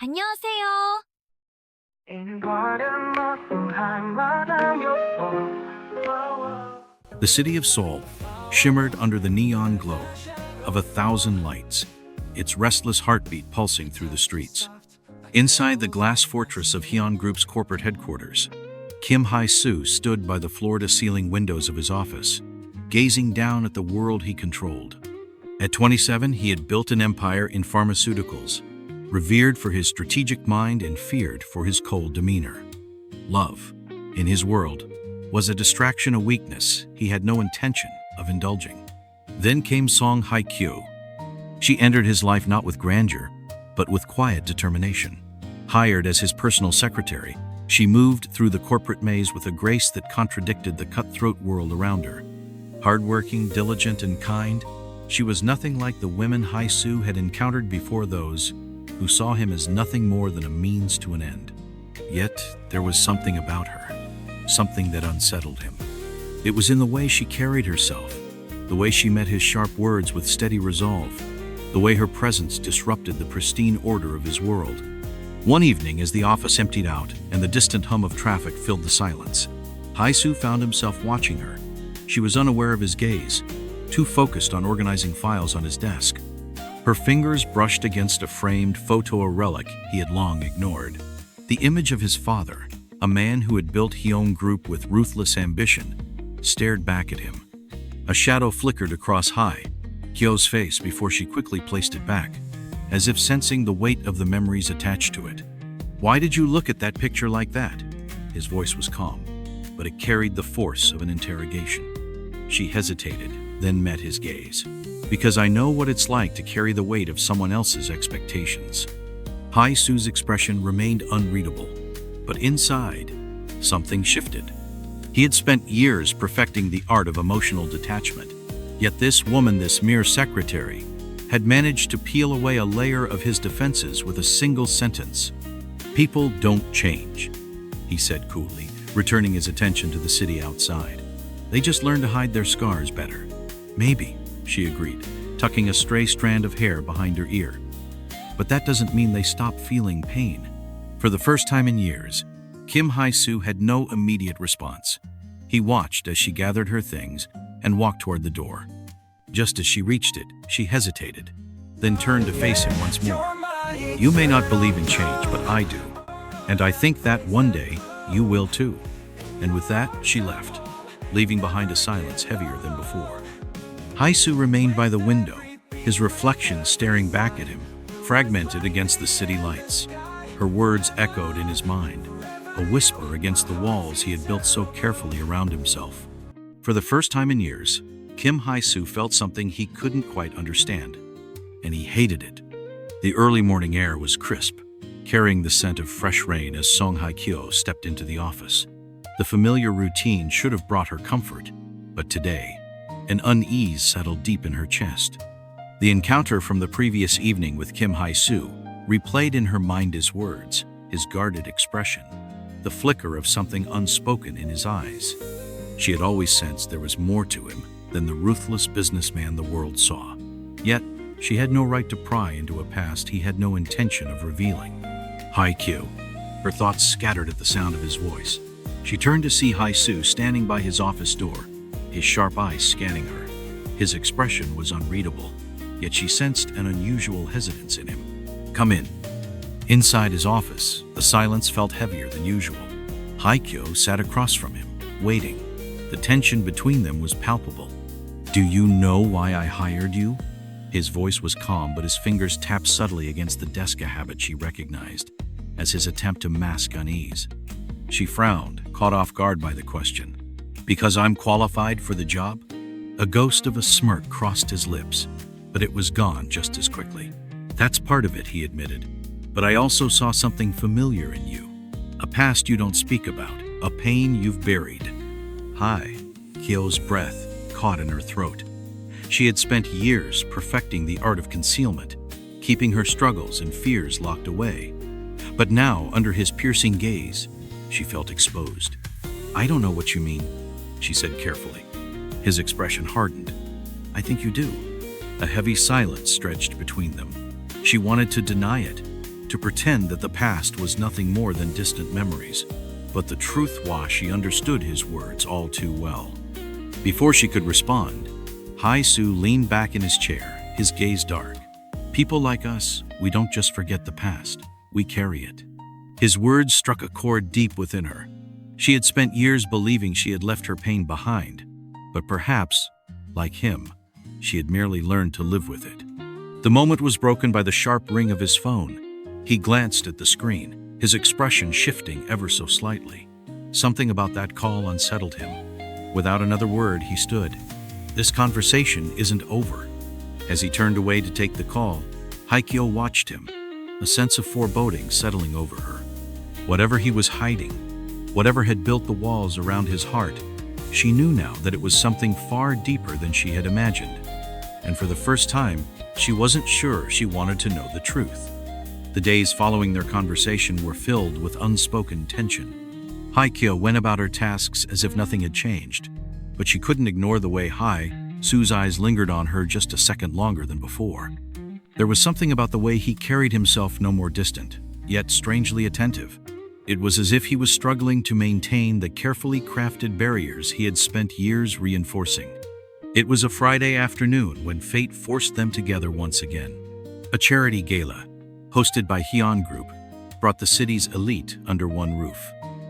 안녕하세요. The city of Seoul shimmered under the neon glow of 1,000 lights, its restless heartbeat pulsing through the streets. Inside the glass fortress of Hyun Group's corporate headquarters, Kim Hye-soo stood by the floor-to-ceiling windows of his office, gazing down at the world he controlled. At 27, he had built an empire in pharmaceuticals, revered for his strategic mind and feared for his cold demeanor. Love, in his world, was a distraction, a weakness he had no intention of indulging. Then came Song Hye-kyo. She entered his life not with grandeur, but with quiet determination. Hired as his personal secretary, she moved through the corporate maze with a grace that contradicted the cutthroat world around her. Hardworking, diligent, and kind, she was nothing like the women Hye-soo had encountered before, those who saw him as nothing more than a means to an end. Yet there was something about her, something that unsettled him. It was in the way she carried herself, the way she met his sharp words with steady resolve, the way her presence disrupted the pristine order of his world. One evening, as the office emptied out and the distant hum of traffic filled the silence, Hye-soo found himself watching her. She was unaware of his gaze, too focused on organizing files on his desk. Her fingers brushed against a framed photo, a relic he had long ignored. The image of his father, a man who had built Hyun Group with ruthless ambition, stared back at him. A shadow flickered across Hye-kyo's face before she quickly placed it back, as if sensing the weight of the memories attached to it. "Why did you look at that picture like that?" His voice was calm, but it carried the force of an interrogation. She hesitated, then met his gaze. "Because I know what it's like to carry the weight of someone else's expectations." Hye-soo's expression remained unreadable, but inside, something shifted. He had spent years perfecting the art of emotional detachment, yet this woman, this mere secretary, had managed to peel away a layer of his defenses with a single sentence. "People don't change," he said coolly, returning his attention to the city outside. "They just learn to hide their scars better." "Maybe," she agreed, tucking a stray strand of hair behind her ear. "But that doesn't mean they stop feeling pain." For the first time in years, Kim Hye-soo had no immediate response. He watched as she gathered her things and walked toward the door. Just as she reached it, she hesitated, then turned to face him once more. "You may not believe in change, but I do. And I think that one day you will too." And with that, she left, leaving behind a silence heavier than before. Hye-soo remained by the window, his reflection staring back at him, fragmented against the city lights. Her words echoed in his mind, a whisper against the walls he had built so carefully around himself. For the first time in years, Kim Hye-soo felt something he couldn't quite understand, and he hated it. The early morning air was crisp, carrying the scent of fresh rain as Song Hye-kyo stepped into the office. The familiar routine should have brought her comfort, but today, an unease settled deep in her chest. The encounter from the previous evening with Kim Hye-soo replayed in her mind his words, his guarded expression, the flicker of something unspoken in his eyes. She had always sensed there was more to him than the ruthless businessman the world saw. Yet, she had no right to pry into a past he had no intention of revealing. "Hye-kyo." Her thoughts scattered at the sound of his voice. She turned to see Hye-soo standing by his office door, his sharp eyes scanning her. His expression was unreadable, yet she sensed an unusual hesitance in him. "Come in." Inside his office, the silence felt heavier than usual. Hye-kyo sat across from him, waiting. The tension between them was palpable. "Do you know why I hired you?" His voice was calm, but his fingers tapped subtly against the desk, a habit she recognized as his attempt to mask unease. She frowned, caught off guard by the question. "Because I'm qualified for the job?" A ghost of a smirk crossed his lips, but it was gone just as quickly. "That's part of it," he admitted. "But I also saw something familiar in you. A past you don't speak about, a pain you've buried." Hye-kyo's breath caught in her throat. She had spent years perfecting the art of concealment, keeping her struggles and fears locked away. But now, under his piercing gaze, she felt exposed. "I don't know what you mean," she said carefully. His expression hardened. "I think you do." A heavy silence stretched between them. She wanted to deny it, to pretend that the past was nothing more than distant memories. But the truth was she understood his words all too well. Before she could respond, Hye-soo leaned back in his chair, his gaze dark. People like us, we don't just forget the past, we carry it. His words struck a chord deep within her. She had spent years believing she had left her pain behind, but perhaps, like him, she had merely learned to live with it. The moment was broken by the sharp ring of his phone. He glanced at the screen, his expression shifting ever so slightly. Something about that call unsettled him. Without another word, he stood. This conversation isn't over. As he turned away to take the call, Hye-kyo watched him, a sense of foreboding settling over her. Whatever he was hiding, whatever had built the walls around his heart, she knew now that it was something far deeper than she had imagined. And for the first time, she wasn't sure she wanted to know the truth. The days following their conversation were filled with unspoken tension. Hye-kyo went about her tasks as if nothing had changed, but she couldn't ignore the way Hye-soo's eyes lingered on her just a second longer than before. There was something about the way he carried himself no more distant, yet strangely attentive. It was as if he was struggling to maintain the carefully crafted barriers he had spent years reinforcing. It was a Friday afternoon when fate forced them together once again. A charity gala, hosted by Hyun Group, brought the city's elite under one roof.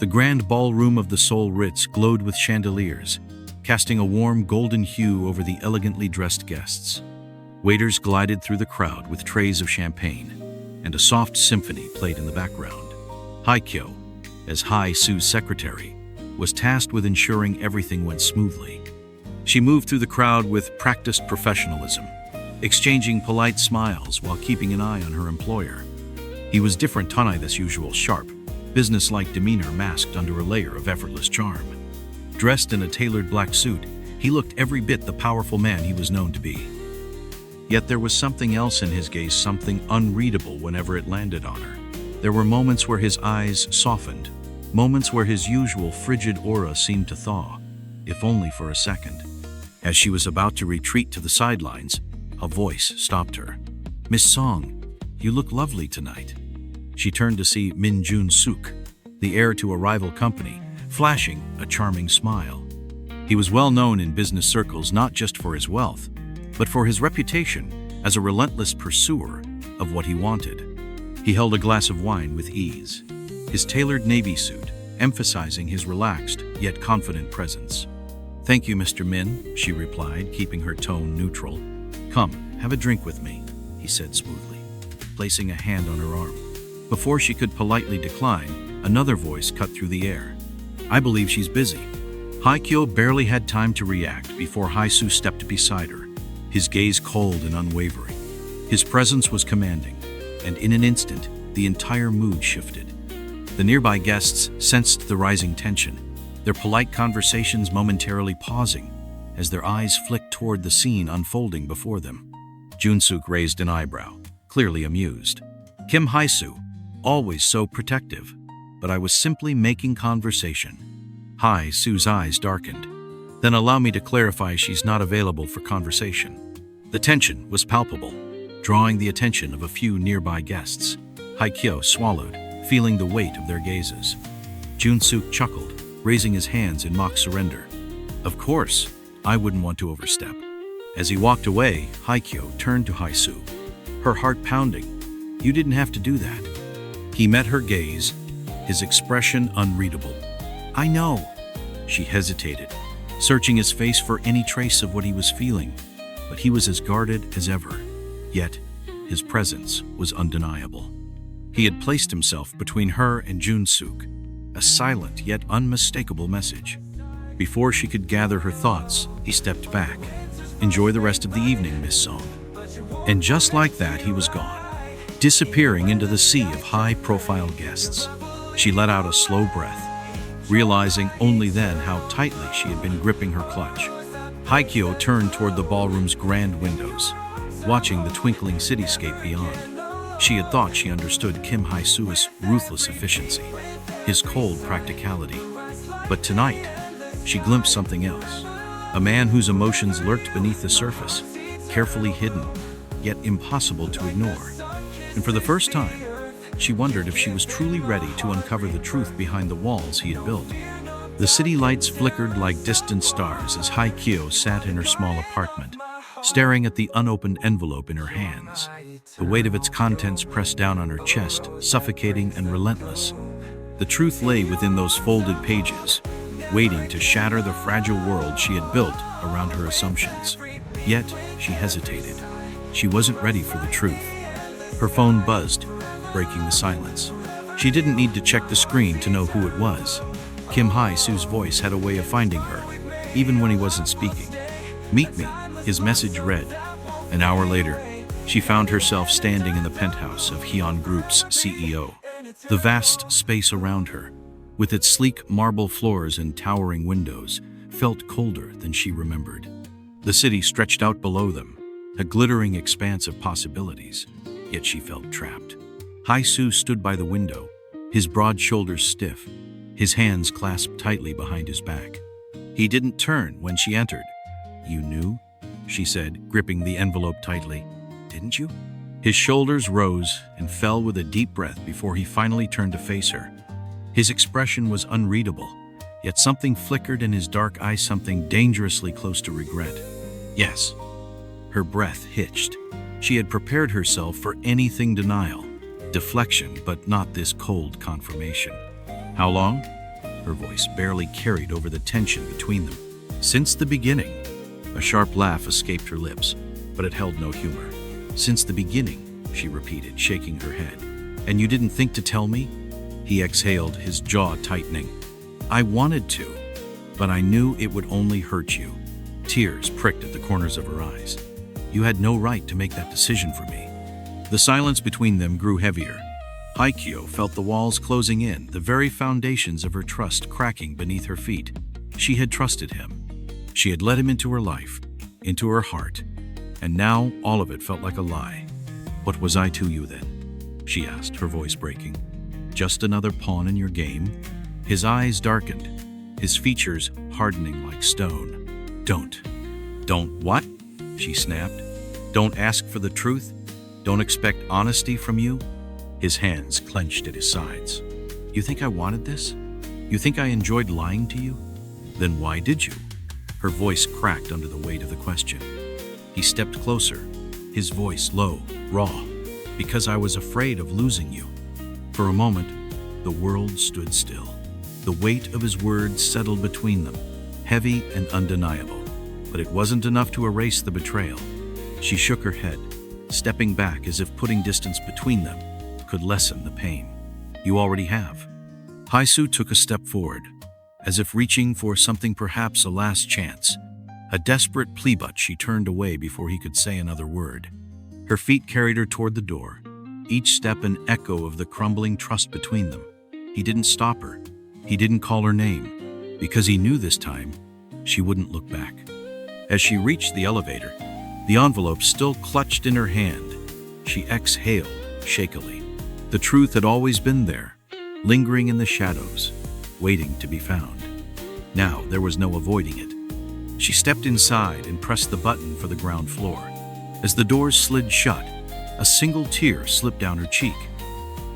The grand ballroom of the Seoul Ritz glowed with chandeliers, casting a warm golden hue over the elegantly dressed guests. Waiters glided through the crowd with trays of champagne, and a soft symphony played in the background. Hye-kyo, as Hye-soo's secretary, was tasked with ensuring everything went smoothly. She moved through the crowd with practiced professionalism, exchanging polite smiles while keeping an eye on her employer. He was different than this usual sharp, businesslike demeanor masked under a layer of effortless charm. Dressed in a tailored black suit, he looked every bit the powerful man he was known to be. Yet there was something else in his gaze, something unreadable whenever it landed on her. There were moments where his eyes softened, moments where his usual frigid aura seemed to thaw, if only for a second. As she was about to retreat to the sidelines, a voice stopped her. "Miss Song, you look lovely tonight." She turned to see Min Jun-suk, the heir to a rival company, flashing a charming smile. He was well known in business circles not just for his wealth, but for his reputation as a relentless pursuer of what he wanted. He held a glass of wine with ease, his tailored navy suit emphasizing his relaxed yet confident presence. "Thank you, Mr. Min," she replied, keeping her tone neutral. "Come, have a drink with me," he said smoothly, placing a hand on her arm. Before she could politely decline, another voice cut through the air. "I believe she's busy." Hye-kyo barely had time to react before Hye-soo stepped beside her, his gaze cold and unwavering. His presence was commanding, and in an instant, the entire mood shifted. The nearby guests sensed the rising tension, their polite conversations momentarily pausing as their eyes flicked toward the scene unfolding before them. Jun-suk raised an eyebrow, clearly amused. "Kim Hye-soo, always so protective, but I was simply making conversation." Hye-soo's eyes darkened. "Then allow me to clarify, she's not available for conversation." The tension was palpable, drawing the attention of a few nearby guests. Hye-kyo swallowed, feeling the weight of their gazes. Jun-suk chuckled, raising his hands in mock surrender. "Of course, I wouldn't want to overstep." As he walked away, Hye-kyo turned to Hye-soo, her heart pounding. "You didn't have to do that." He met her gaze, his expression unreadable. "I know." She hesitated, searching his face for any trace of what he was feeling, but he was as guarded as ever. Yet, his presence was undeniable. He had placed himself between her and Jun-suk, a silent yet unmistakable message. Before she could gather her thoughts, he stepped back. "Enjoy the rest of the evening, Miss Song." And just like that, he was gone, disappearing into the sea of high-profile guests. She let out a slow breath, realizing only then how tightly she had been gripping her clutch. Hye-kyo turned toward the ballroom's grand windows, watching the twinkling cityscape beyond. She had thought she understood Kim Hye-soo's ruthless efficiency, his cold practicality. But tonight, she glimpsed something else. A man whose emotions lurked beneath the surface, carefully hidden, yet impossible to ignore. And for the first time, she wondered if she was truly ready to uncover the truth behind the walls he had built. The city lights flickered like distant stars as Hye-kyo sat in her small apartment, staring at the unopened envelope in her hands. The weight of its contents pressed down on her chest, suffocating and relentless. The truth lay within those folded pages, waiting to shatter the fragile world she had built around her assumptions. Yet, she hesitated. She wasn't ready for the truth. Her phone buzzed, breaking the silence. She didn't need to check the screen to know who it was. Kim Hye-soo's voice had a way of finding her, even when he wasn't speaking. "Meet me," his message read. An hour later, she found herself standing in the penthouse of Hyun Group's CEO. The vast space around her, with its sleek marble floors and towering windows, felt colder than she remembered. The city stretched out below them, a glittering expanse of possibilities, yet she felt trapped. Hye-soo stood by the window, his broad shoulders stiff, his hands clasped tightly behind his back. He didn't turn when she entered. "You knew?" she said, gripping the envelope tightly. "Didn't you?" His shoulders rose and fell with a deep breath before he finally turned to face her. His expression was unreadable, yet something flickered in his dark eyes, something dangerously close to regret. "Yes." Her breath hitched. She had prepared herself for anything: denial, deflection, but not this cold confirmation. "How long?" Her voice barely carried over the tension between them. "Since the beginning." A sharp laugh escaped her lips, but it held no humor. "Since the beginning," she repeated, shaking her head. "And you didn't think to tell me?" He exhaled, his jaw tightening. "I wanted to, but I knew it would only hurt you." Tears pricked at the corners of her eyes. "You had no right to make that decision for me." The silence between them grew heavier. Hye-kyo felt the walls closing in, the very foundations of her trust cracking beneath her feet. She had trusted him. She had let him into her life, into her heart, and now all of it felt like a lie. "What was I to you then?" she asked, her voice breaking. "Just another pawn in your game?" His eyes darkened, his features hardening like stone. Don't what?" she snapped. "Don't ask for the truth? Don't expect honesty from you?" His hands clenched at his sides. "You think I wanted this? You think I enjoyed lying to you? Then why did you?" Her voice cracked under the weight of the question. He stepped closer, his voice low, raw. "Because I was afraid of losing you." For a moment, the world stood still. The weight of his words settled between them, heavy and undeniable. But it wasn't enough to erase the betrayal. She shook her head, stepping back as if putting distance between them could lessen the pain. "You already have." Hye-soo took a step forward, as if reaching for something, perhaps a last chance. A desperate plea, but she turned away before he could say another word. Her feet carried her toward the door, each step an echo of the crumbling trust between them. He didn't stop her. He didn't call her name, because he knew this time she wouldn't look back. As she reached the elevator, the envelope still clutched in her hand, she exhaled shakily. The truth had always been there, lingering in the shadows, waiting to be found. Now there was no avoiding it. She stepped inside and pressed the button for the ground floor. As the doors slid shut, a single tear slipped down her cheek.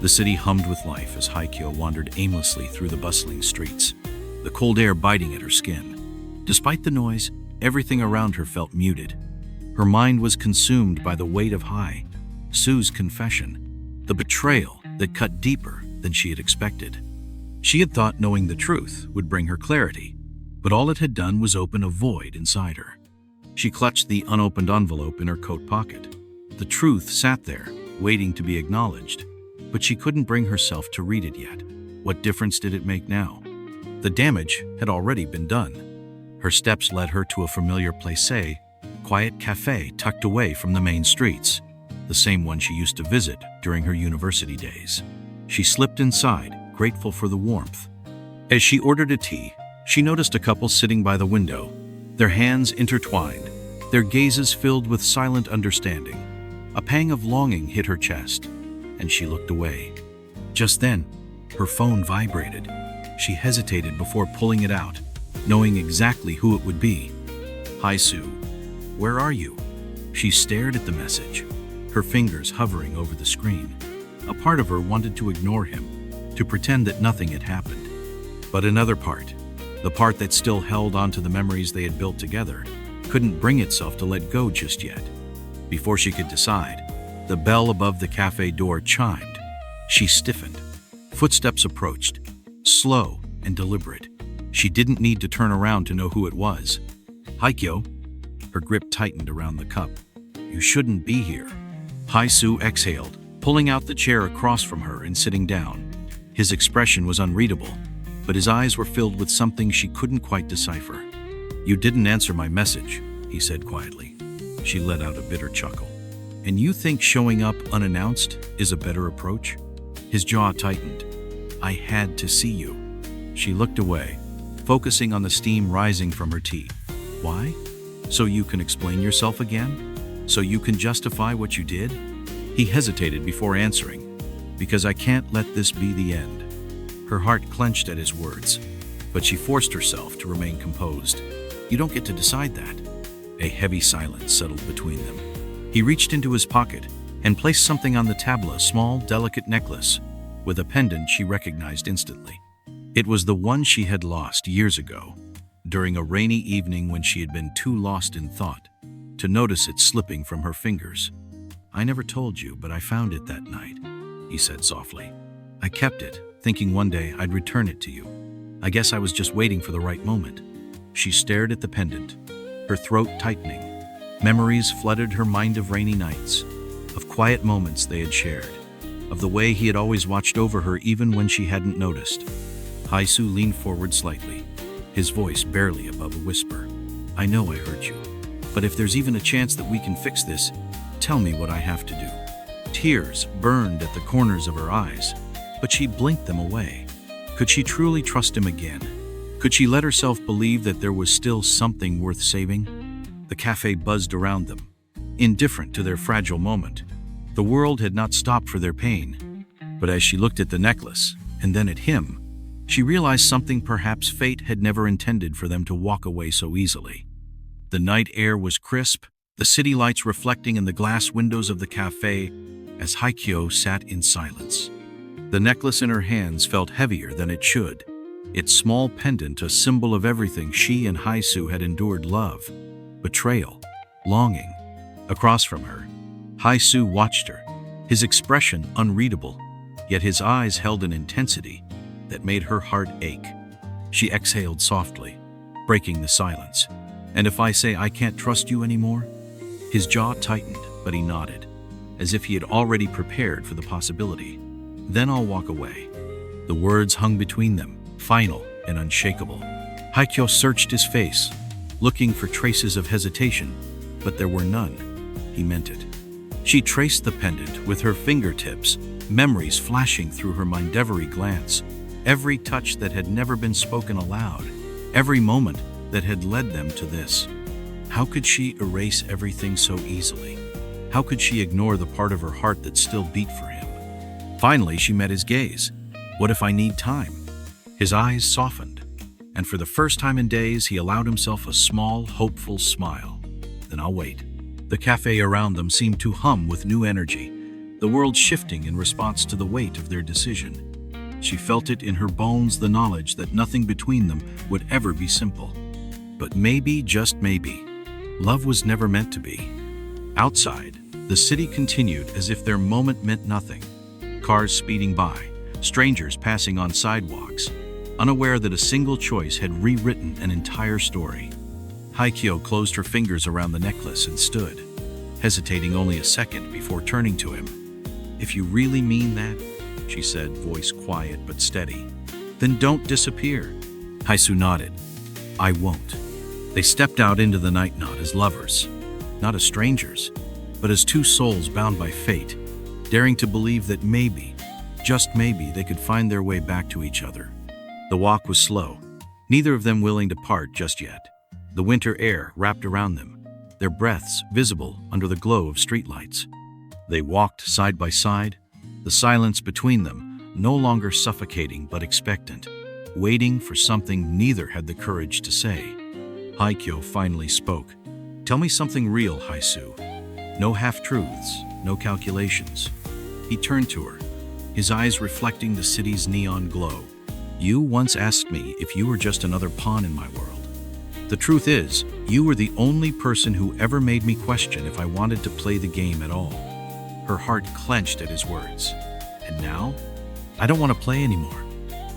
The city hummed with life as Hye-kyo wandered aimlessly through the bustling streets, the cold air biting at her skin. Despite the noise, everything around her felt muted. Her mind was consumed by the weight of Hye-soo's confession, the betrayal that cut deeper than she had expected. She had thought knowing the truth would bring her clarity, but all it had done was open a void inside her. She clutched the unopened envelope in her coat pocket. The truth sat there, waiting to be acknowledged, but she couldn't bring herself to read it yet. What difference did it make now? The damage had already been done. Her steps led her to a familiar place, a quiet cafe tucked away from the main streets, the same one she used to visit during her university days. She slipped inside, grateful for the warmth. As she ordered a tea, she noticed a couple sitting by the window, their hands intertwined, their gazes filled with silent understanding. A pang of longing hit her chest, and she looked away. Just then, her phone vibrated. She hesitated before pulling it out, knowing exactly who it would be. "Hye-soo, where are you?" She stared at the message, her fingers hovering over the screen. A part of her wanted to ignore him, to pretend that nothing had happened. But another part, the part that still held onto the memories they had built together, couldn't bring itself to let go just yet. Before she could decide, the bell above the cafe door chimed. She stiffened. Footsteps approached, slow and deliberate. She didn't need to turn around to know who it was. Hye-kyo. Her grip tightened around the cup. You shouldn't be here. Hye-soo exhaled, pulling out the chair across from her and sitting down. His expression was unreadable, but his eyes were filled with something she couldn't quite decipher. You didn't answer my message, he said quietly. She let out a bitter chuckle. And you think showing up unannounced is a better approach? His jaw tightened. I had to see you. She looked away, focusing on the steam rising from her tea. Why? So you can explain yourself again? So you can justify what you did? He hesitated before answering. Because I can't let this be the end. Her heart clenched at his words, but she forced herself to remain composed. You don't get to decide that. A heavy silence settled between them. He reached into his pocket and placed something on the table, a small, delicate necklace with a pendant she recognized instantly. It was the one she had lost years ago, during a rainy evening when she had been too lost in thought to notice it slipping from her fingers. I never told you, but I found it that night, he said softly. I kept it, thinking one day I'd return it to you. I guess I was just waiting for the right moment. She stared at the pendant, her throat tightening. Memories flooded her mind of rainy nights, of quiet moments they had shared, of the way he had always watched over her even when she hadn't noticed. Hye-soo leaned forward slightly, his voice barely above a whisper. I know I hurt you, but if there's even a chance that we can fix this, tell me what I have to do. Tears burned at the corners of her eyes, but she blinked them away. Could she truly trust him again? Could she let herself believe that there was still something worth saving? The cafe buzzed around them, indifferent to their fragile moment. The world had not stopped for their pain. But as she looked at the necklace, and then at him, she realized something perhaps fate had never intended for them to walk away so easily. The night air was crisp, the city lights reflecting in the glass windows of the cafe as Hye-kyo sat in silence. The necklace in her hands felt heavier than it should, its small pendant a symbol of everything she and Hye-soo had endured: love, betrayal, longing. Across from her, Hye-soo watched her, his expression unreadable, yet his eyes held an intensity that made her heart ache. She exhaled softly, breaking the silence. And if I say I can't trust you anymore? His jaw tightened, but he nodded, as if he had already prepared for the possibility. Then I'll walk away. The words hung between them, final and unshakable. Hye-kyo searched his face, looking for traces of hesitation, but there were none. He meant it. She traced the pendant with her fingertips, memories flashing through her mind every glance, every touch that had never been spoken aloud, every moment that had led them to this. How could she erase everything so easily? How could she ignore the part of her heart that still beat for him? Finally, she met his gaze. What if I need time? His eyes softened, and for the first time in days, he allowed himself a small, hopeful smile. Then I'll wait. The cafe around them seemed to hum with new energy, the world shifting in response to the weight of their decision. She felt it in her bones, the knowledge that nothing between them would ever be simple. But maybe, just maybe, love was never meant to be. Outside, the city continued as if their moment meant nothing. Cars speeding by, strangers passing on sidewalks, unaware that a single choice had rewritten an entire story. Hye-kyo closed her fingers around the necklace and stood, hesitating only a second before turning to him. If you really mean that, she said, voice quiet but steady, then don't disappear. Hye-soo nodded. I won't. They stepped out into the night not as lovers, not as strangers, but as two souls bound by fate, daring to believe that maybe, just maybe, they could find their way back to each other. The walk was slow, neither of them willing to part just yet. The winter air wrapped around them, their breaths visible under the glow of streetlights. They walked side by side, the silence between them no longer suffocating but expectant, waiting for something neither had the courage to say. Hye-kyo finally spoke. Tell me something real, Hye-soo. No half-truths, no calculations. He turned to her, his eyes reflecting the city's neon glow. You once asked me if you were just another pawn in my world. The truth is, you were the only person who ever made me question if I wanted to play the game at all. Her heart clenched at his words. And now? I don't want to play anymore.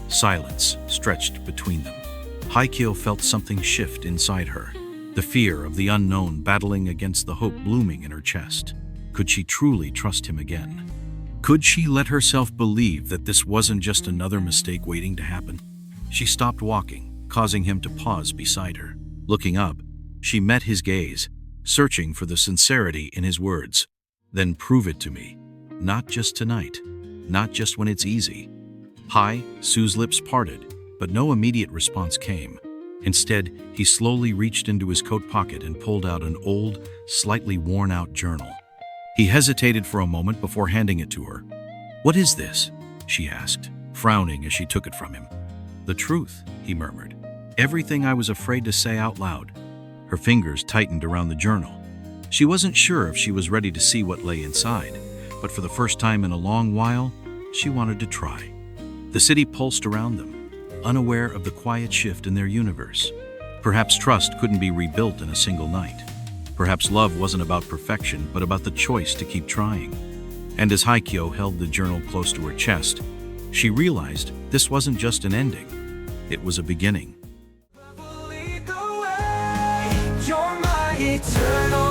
Silence stretched between them. Hye-kyo felt something shift inside her, the fear of the unknown battling against the hope blooming in her chest. Could she truly trust him again? Could she let herself believe that this wasn't just another mistake waiting to happen? She stopped walking, causing him to pause beside her. Looking up, she met his gaze, searching for the sincerity in his words. Then prove it to me. Not just tonight. Not just when it's easy. Su's lips parted, but no immediate response came. Instead, he slowly reached into his coat pocket and pulled out an old, slightly worn-out journal. He hesitated for a moment before handing it to her. "What is this?" she asked, frowning as she took it from him. "The truth," he murmured. "Everything I was afraid to say out loud." Her fingers tightened around the journal. She wasn't sure if she was ready to see what lay inside, but for the first time in a long while, she wanted to try. The city pulsed around them, unaware of the quiet shift in their universe. Perhaps trust couldn't be rebuilt in a single night. Perhaps love wasn't about perfection, but about the choice to keep trying. And as Hye-kyo held the journal close to her chest, she realized this wasn't just an ending. It was a beginning. You're my eternal